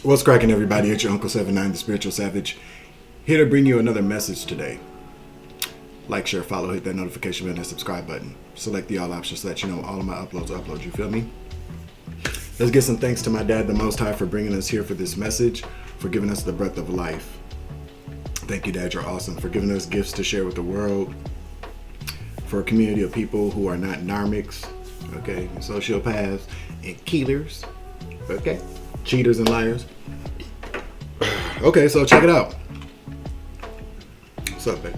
What's cracking, everybody? It's your Uncle 79, the Spiritual Savage, here to bring you another message today. Like, share, follow, hit that notification button and subscribe button. Select the all options so that you know all of my uploads are uploads. You feel me? Let's give some thanks to my dad, the Most High, for bringing us here for this message, for giving us the breath of life. Thank you, Dad. You're awesome. For giving us gifts to share with the world. For a community of people who are not narmics, okay, sociopaths and killers, okay, cheaters and liars. Okay, so check it out. What's up, babe?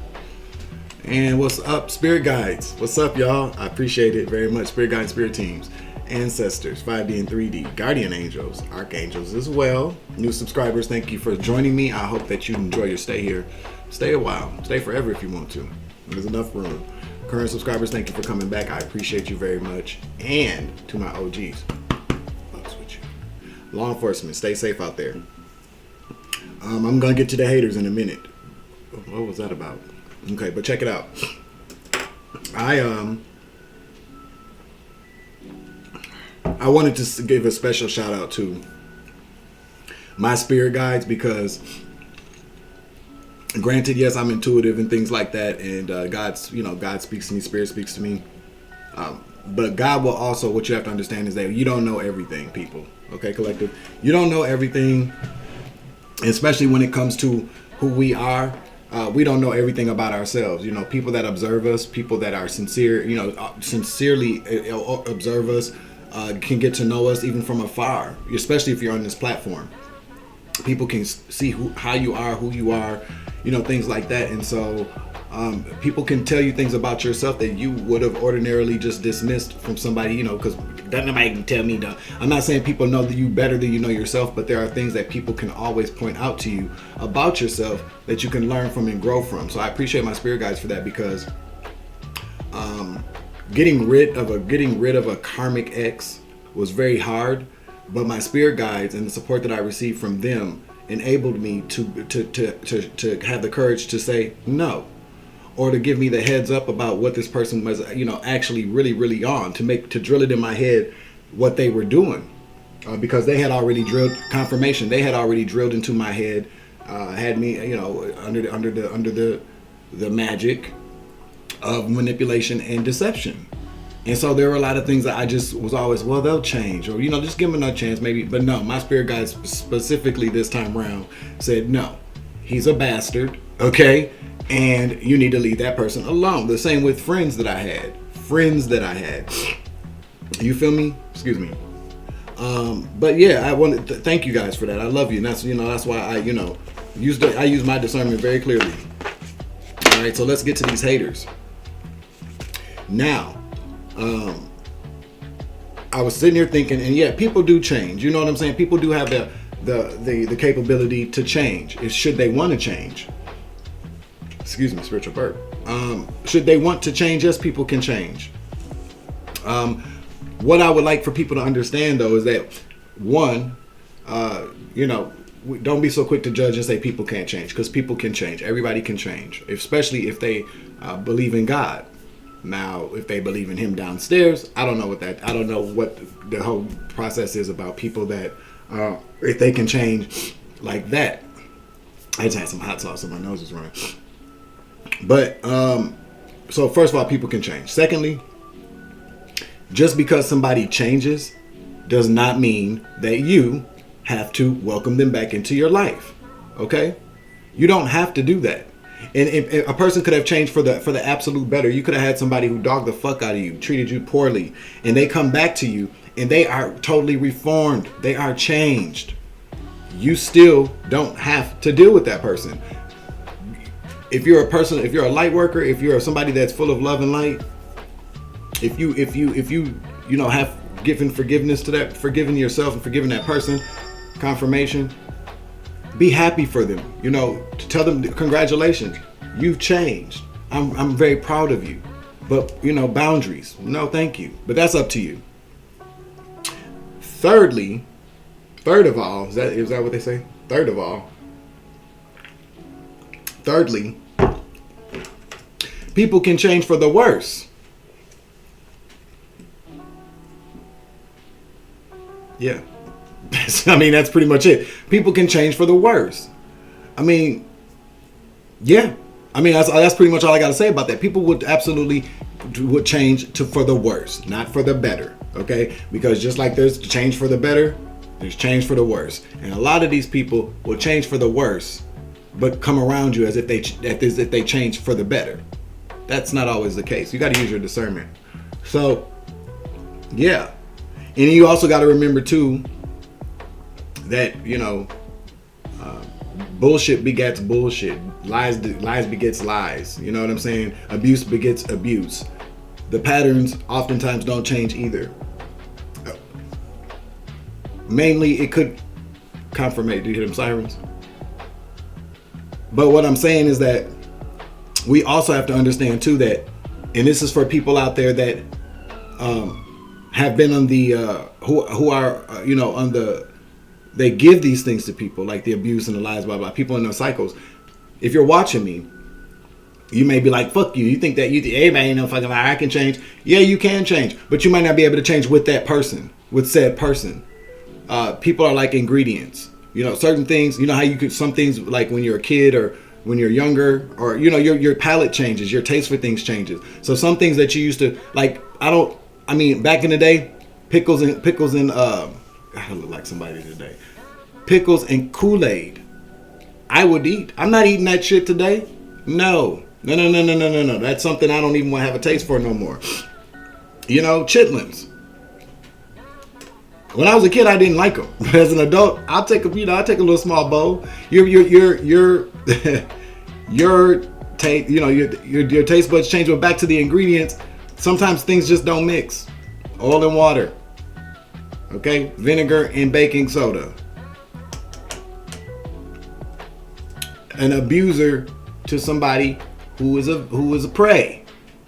And what's up, spirit guides? What's up, y'all? I appreciate it very much. Spirit guides, spirit teams, ancestors, 5D and 3D, guardian angels, archangels as well. New subscribers, thank you for joining me. I hope that you enjoy your stay here. Stay a while. Stay forever if you want to. There's enough room. Current subscribers, thank you for coming back. I appreciate you very much. And to my OGs, fucks with you. Law enforcement, stay safe out there. I'm gonna get to the haters in a minute. What was that about? Okay, but check it out. I wanted to give a special shout out to my spirit guides because, granted, yes, I'm intuitive and things like that, and God speaks to me, Spirit speaks to me. But God will also, what you have to understand is that you don't know everything, people. Okay, collective, you don't know everything, especially when it comes to who we are. We don't know everything about ourselves. You know, people that observe us, people that are sincere, sincerely observe us, can get to know us even from afar, especially if you're on this platform. People can see how you are, who you are, things like that. And so people can tell you things about yourself that you would have ordinarily just dismissed from somebody, because nobody can tell me. I'm not saying people know you better than you know yourself, but there are things that people can always point out to you about yourself that you can learn from and grow from. So I appreciate my spirit guides for that, because getting rid of a karmic ex was very hard, but my spirit guides and the support that I received from them enabled me to have the courage to say no, or to give me the heads up about what this person was, actually really on, to drill it in my head what they were doing, because they had already drilled confirmation. They had already drilled into my head, had me, under the magic of manipulation and deception. And so there were a lot of things that I just was always, well, they'll change, or, just give them another chance maybe. But no, my spirit guide specifically this time around said, no, he's a bastard, okay? And you need to leave that person alone. The same with friends that I had. You feel me? Excuse me. But yeah, I wanted to thank you guys for that. I love you. And that's why I use my discernment very clearly. All right, so let's get to these haters. Now, I was sitting here thinking, and yeah, people do change. You know what I'm saying? People do have the capability to change. Should they want to change? Excuse me, spiritual burp. Should they want to change? Yes, people can change. What I would like for people to understand, though, is that one, don't be so quick to judge and say people can't change, because people can change. Everybody can change, especially if they believe in God. Now, if they believe in him downstairs, I don't know what the whole process is about people that, if they can change like that. I just had some hot sauce and my nose is running. But, so first of all, people can change. Secondly, just because somebody changes does not mean that you have to welcome them back into your life. Okay? You don't have to do that. And if a person could have changed for the absolute better. You could have had somebody who dogged the fuck out of you, treated you poorly, and they come back to you and they are totally reformed. They are changed. You still don't have to deal with that person. If you're a light worker, if you're somebody that's full of love and light, if you have given forgiveness to that, forgiving yourself and forgiving that person, confirmation, be happy for them. To tell them congratulations, you've changed. I'm very proud of you. But boundaries, no, thank you. But that's up to you. Third of all, is that what they say? Thirdly, people can change for the worse. Yeah. I mean, that's pretty much it. People can change for the worse. I mean, yeah. I mean, that's pretty much all I got to say about that. People would absolutely would change for the worse, not for the better. Okay, because just like there's change for the better, there's change for the worse, and a lot of these people will change for the worse, but come around you as if they change for the better. That's not always the case. You got to use your discernment. So, yeah, and you also got to remember too that bullshit begets bullshit. Lies begets lies. You know what I'm saying? Abuse begets abuse. The patterns oftentimes don't change either. Mainly, it could confirmate. Do you hear them sirens? But what I'm saying is that we also have to understand too that, and this is for people out there that have been on the who are on the, they give these things to people like the abuse and the lies, blah blah. People in those cycles. If you're watching me, you may be like, "Fuck you." You think that everybody ain't no fucking lie. I can change. Yeah, you can change, but you might not be able to change with that person, with said person. People are like ingredients. Certain things. You know how you could, some things like when you're a kid or when you're younger, or your palate changes, your taste for things changes. So some things that you used to like, back in the day, pickles and I look like somebody today. Pickles and Kool-Aid, I would eat. I'm not eating that shit today. No. That's something I don't even want to have a taste for no more. Chitlins. When I was a kid, I didn't like them. But as an adult, I'll take a little small bowl. Your taste, your taste buds change. But back to the ingredients, sometimes things just don't mix. Oil and water. Okay, vinegar and baking soda. An abuser to somebody who is a prey,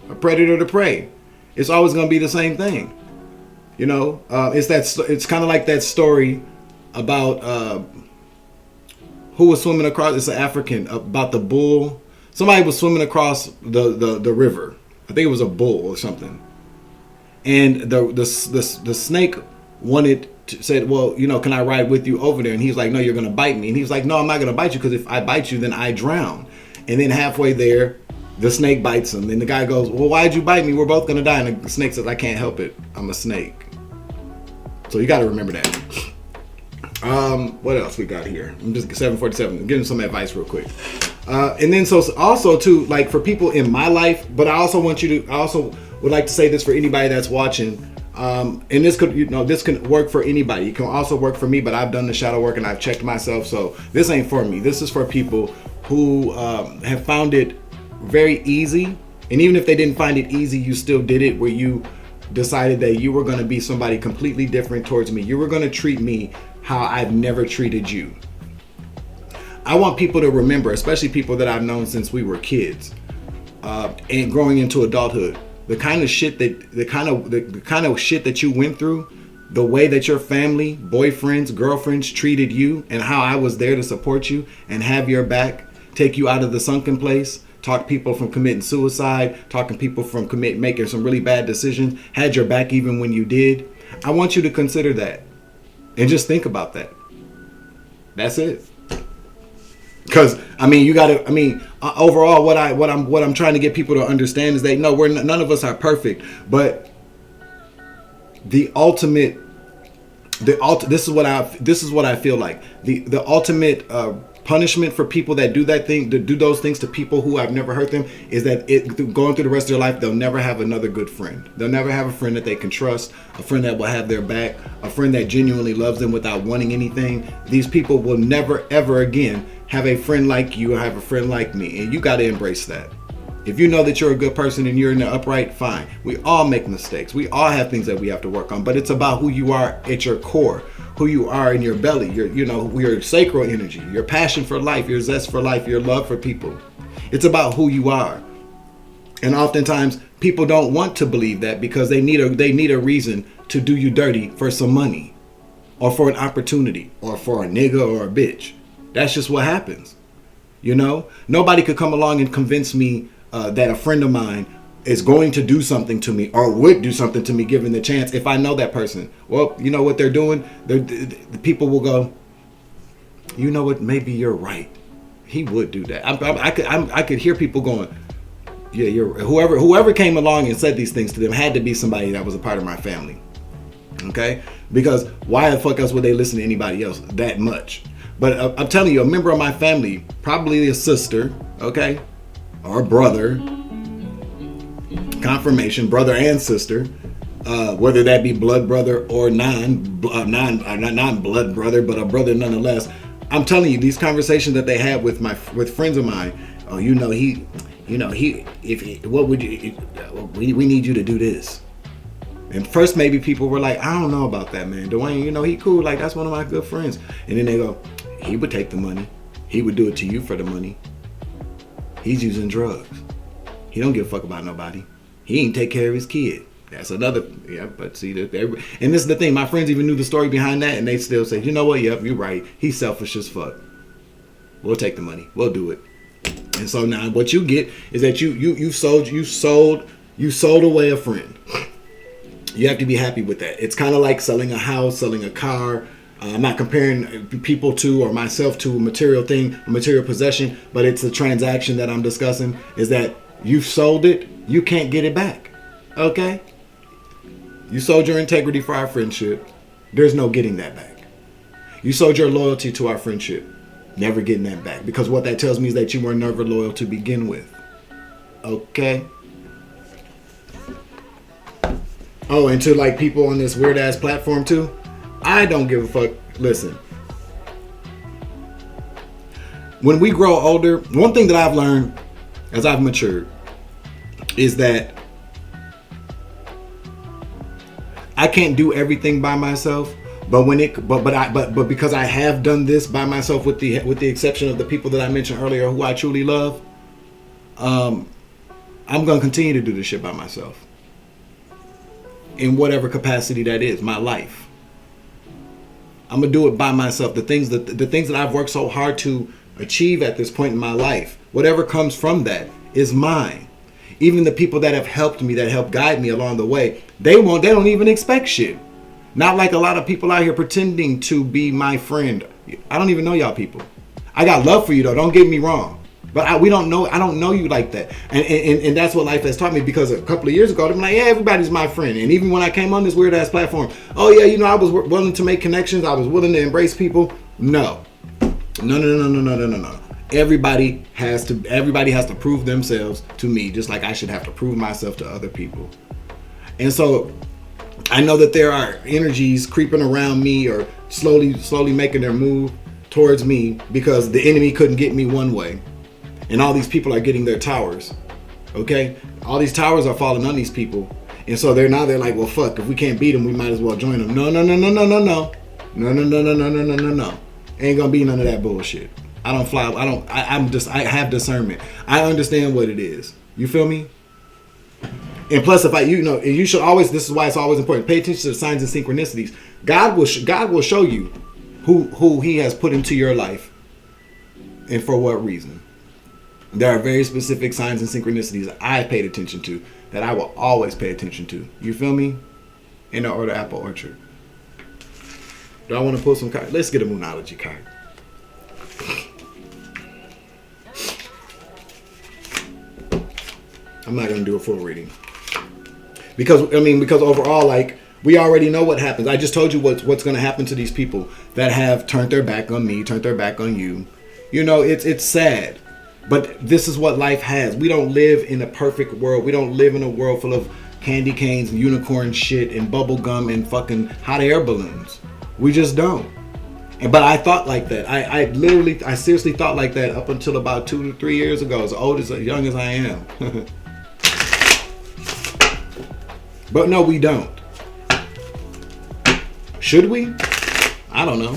a predator to prey. It's always going to be the same thing. It's kind of like that story about who was swimming across. It's an African, about the bull. Somebody was swimming across the river. I think it was a bull or something. And the snake said, well, can I ride with you over there? And he's like, no, you're going to bite me. And he's like, no, I'm not going to bite you, because if I bite you, then I drown. And then halfway there, the snake bites him. And the guy goes, well, why'd you bite me? We're both going to die. And the snake says, I can't help it. I'm a snake. So you got to remember that. What else we got here? I'm just 747. I'm giving some advice real quick. And then so also too, like for people in my life, but I also would like to say this for anybody that's watching. And this can work for anybody. It can also work for me, but I've done the shadow work and I've checked myself. So this ain't for me. This is for people who have found it very easy. And even if they didn't find it easy, you still did it, where you decided that you were going to be somebody completely different towards me. You were going to treat me how I've never treated you. I want people to remember, especially people that I've known since we were kids, and growing into adulthood, the kind of shit that you went through, the way that your family, boyfriends, girlfriends treated you, and how I was there to support you and have your back, take you out of the sunken place, talk people from committing suicide, talking people from making some really bad decisions, had your back even when you did. I want you to consider that and just think about that. That's it. Because overall, what I'm trying to get people to understand is that no, none of us are perfect, but this is what I feel like the ultimate punishment for people that do those things to people who have never hurt them is that going through the rest of their life, they'll never have another good friend. They'll never have a friend that they can trust, a friend that will have their back, a friend that genuinely loves them without wanting anything. These people will never ever again have a friend like you or have a friend like me, and you got to embrace that. If you know that you're a good person and you're in the upright, fine. We all make mistakes. We all have things that we have to work on, but it's about who you are at your core, who you are in your belly, your sacral energy, your passion for life, your zest for life, your love for people. It's about who you are. And oftentimes people don't want to believe that because they need a reason to do you dirty for some money or for an opportunity or for a nigga or a bitch. That's just what happens. Nobody could come along and convince me that a friend of mine is going to do something to me or would do something to me given the chance, if I know that person, well, you know what they're doing? The people will go, you know what, maybe you're right. He would do that. I could hear people going, yeah, whoever came along and said these things to them had to be somebody that was a part of my family. Okay? Because why the fuck else would they listen to anybody else that much? But I'm telling you, a member of my family, probably a sister, okay, or a brother, confirmation, brother and sister, whether that be blood brother or non-blood brother, but a brother nonetheless. I'm telling you, these conversations that they have with friends of mine. Oh, we need you to do this. And first, maybe people were like, I don't know about that, man. Dwayne, he cool. Like, that's one of my good friends. And then they go, he would take the money. He would do it to you for the money. He's using drugs. He don't give a fuck about nobody. He ain't take care of his kid. That's another, yeah, but see, and this is the thing, my friends even knew the story behind that, and they still say, you know what, yep, you're right. He's selfish as fuck. We'll take the money. We'll do it. And so now what you get is that you sold away a friend. You have to be happy with that. It's kind of like selling a house, selling a car. I'm not comparing people to or myself to a material thing, a material possession, but it's a transaction that I'm discussing, is that you've sold it, you can't get it back. Okay? You sold your integrity for our friendship. There's no getting that back. You sold your loyalty to our friendship. Never getting that back. Because what that tells me is that you were never loyal to begin with. Okay? Oh, and to like people on this weird ass platform too, I don't give a fuck. Listen. When we grow older, one thing that I've learned as I've matured is that I can't do everything by myself, but because I have done this by myself, with the exception of the people that I mentioned earlier who I truly love, I'm gonna continue to do this shit by myself in whatever capacity that is, my life. I'm gonna do it by myself. The things that I've worked so hard to achieve at this point in my life, whatever comes from that is mine. Even the people that have helped me, that help guide me along the way, they don't even expect shit. Not like a lot of people out here pretending to be my friend. I don't even know y'all people. I got love for you though, don't get me wrong. But I don't know you like that. And that's what life has taught me, because a couple of years ago, I'm like, yeah, everybody's my friend. And even when I came on this weird ass platform, oh yeah, I was willing to make connections. I was willing to embrace people. No. Everybody has to prove themselves to me, just like I should have to prove myself to other people. And so I know that there are energies creeping around me or slowly making their move towards me, because the enemy couldn't get me one way. And all these people are getting their towers. Okay? All these towers are falling on these people. And so they're like, well, fuck, if we can't beat them, we might as well join them. No. Ain't gonna be none of that bullshit. I have discernment. I understand what it is. You feel me? And plus, you should always, this is why it's always important, pay attention to the signs and synchronicities. God will show you who he has put into your life and for what reason. There are very specific signs and synchronicities that I paid attention to, that I will always pay attention to. You feel me? In the order apple orchard. Do I want to pull some cards? Let's get a Moonology card. I'm not going to do a full reading. Because overall, like, we already know what happens. I just told you what's going to happen to these people that have turned their back on me, turned their back on you. It's sad. But this is what life has. We don't live in a perfect world. We don't live in a world full of candy canes and unicorn shit and bubble gum and fucking hot air balloons. We just don't. But I thought like that. I seriously thought like that up until about 2 to 3 years ago, as young as I am. But no, we don't. Should we? I don't know.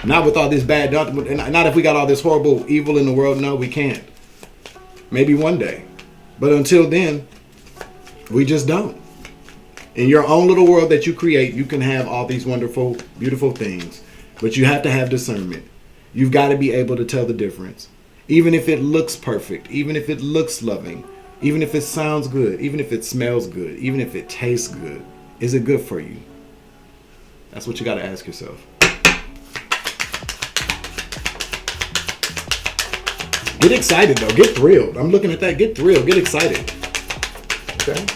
Not with all this bad, not if we got all this horrible evil in the world. No, we can't. Maybe one day. But until then, we just don't. In your own little world that you create, you can have all these wonderful, beautiful things. But you have to have discernment. You've got to be able to tell the difference. Even if it looks perfect, even if it looks loving, Even if it sounds good, even if it smells good, even if it tastes good, is it good for you? That's what you got to ask yourself. Get excited though. Get thrilled. I'm looking at that. Get thrilled. Get excited. Okay.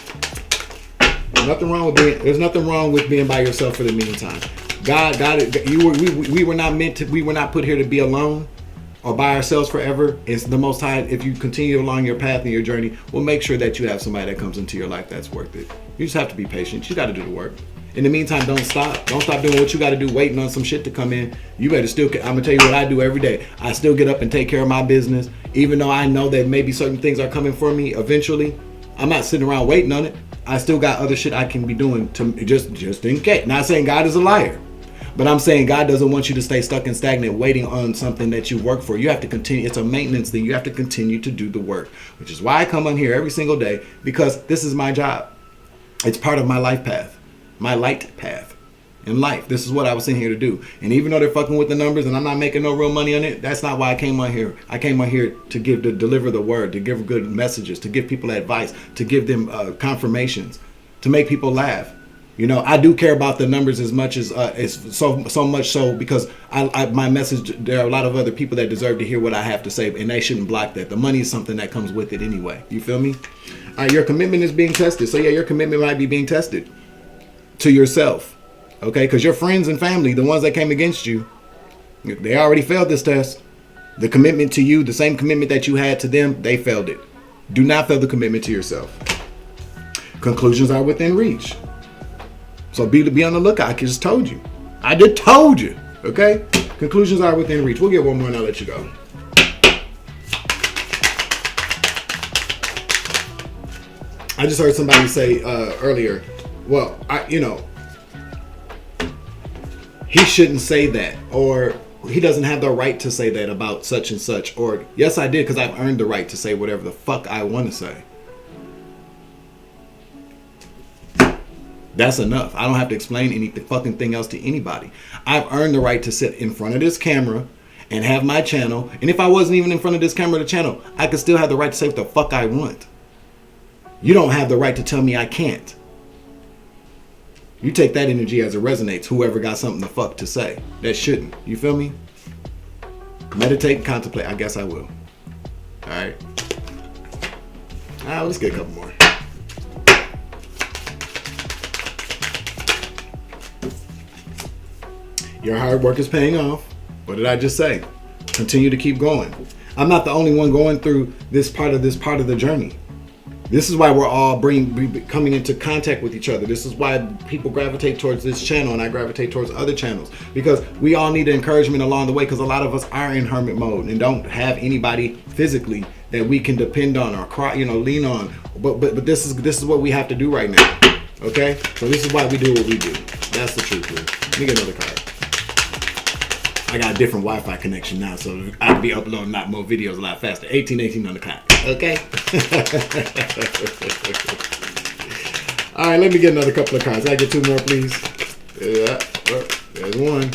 There's nothing wrong with being by yourself for the meantime. God, we were not meant to. We were not put here to be alone or by ourselves forever. It's the Most High. If you continue along your path and your journey, will make sure that you have somebody that comes into your life that's worth it. You just have to be patient. You got to do the work. In the meantime, don't stop. Don't stop doing what you got to do, waiting on some shit to come in. You better still, I'm going to tell you what I do every day. I still get up and take care of my business. Even though I know that maybe certain things are coming for me eventually, I'm not sitting around waiting on it. I still got other shit I can be doing to just in case. Not saying God is a liar, but I'm saying God doesn't want you to stay stuck and stagnant waiting on something that you work for. You have to continue. It's a maintenance thing. You have to continue to do the work, which is why I come on here every single day, because this is my job. It's part of my life path. My light path in life. This is what I was in here to do. And even though they're fucking with the numbers and I'm not making no real money on it, that's not why I came on here. I came on here to deliver the word, to give good messages, to give people advice, to give them confirmations, to make people laugh. You know, I do care about the numbers as much as so much so because my message, there are a lot of other people that deserve to hear what I have to say, and they shouldn't block that. The money is something that comes with it anyway. You feel me? Your commitment is being tested. So yeah, your commitment might be being tested to yourself, okay? Because your friends and family, the ones that came against you, they already failed this test. The commitment to you, the same commitment that you had to them, they failed it. Do not fail the commitment to yourself. Conclusions are within reach. So be on the lookout. I just told you. I just told you, okay? Conclusions are within reach. We'll get one more and I'll let you go. I just heard somebody say earlier, well, he shouldn't say that, or he doesn't have the right to say that about such and such, or yes, I did because I've earned the right to say whatever the fuck I want to say. That's enough. I don't have to explain any fucking thing else to anybody. I've earned the right to sit in front of this camera and have my channel, and if I wasn't even in front of this camera or the channel, I could still have the right to say what the fuck I want. You don't have the right to tell me I can't. You take that energy as it resonates, whoever got something the fuck to say. That shouldn't. You feel me? Meditate and contemplate. I guess I will. Alright. Let's get a couple more. Your hard work is paying off. What did I just say? Continue to keep going. I'm not the only one going through this part of the journey. This is why we're all coming into contact with each other. This is why people gravitate towards this channel and I gravitate towards other channels, because we all need encouragement along the way, because a lot of us are in hermit mode and don't have anybody physically that we can depend on or lean on. But this is what we have to do right now. Okay? So this is why we do what we do. That's the truth, dude. Let me get another card. I got a different Wi-Fi connection now, so I'll be uploading a lot more videos a lot faster. 1818 on the clock. Okay? All right, let me get another couple of cards. I get two more, please. Yeah, there's one.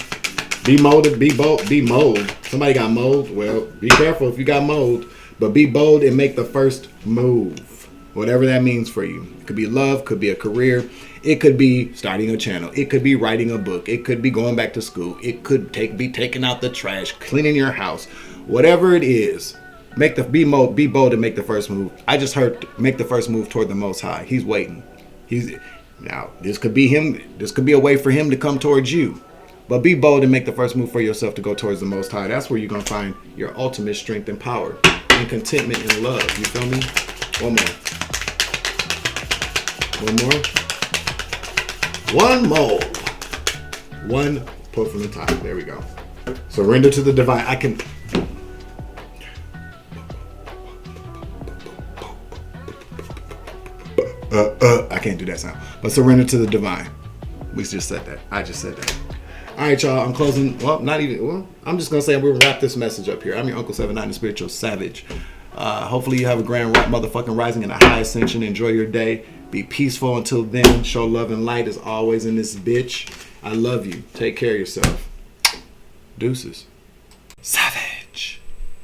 Be molded, be bold, be mold. Somebody got mold. Well, be careful if you got mold, but be bold and make the first move. Whatever that means for you. It could be love, could be a career. It could be starting a channel. It could be writing a book. It could be going back to school. It could be taking out the trash, cleaning your house. Whatever it is, be bold and make the first move. I just heard make the first move toward the Most High. He's waiting. Now, this could be him. This could be a way for him to come towards you. But be bold and make the first move for yourself to go towards the Most High. That's where you're going to find your ultimate strength and power and contentment and love. You feel me? One more. One more. One pull from the top. There we go. Surrender to the divine. I can't do that sound. But surrender to the divine. We just said that. I just said that. All right, y'all. I'm closing. Well, I'm just going to say we'll wrap this message up here. I'm your Uncle 79, the Spiritual Savage. Hopefully you have a grand motherfucking rising and a high ascension. Enjoy your day. Be peaceful until then. Show love and light as always in this bitch. I love you. Take care of yourself. Deuces. Savage.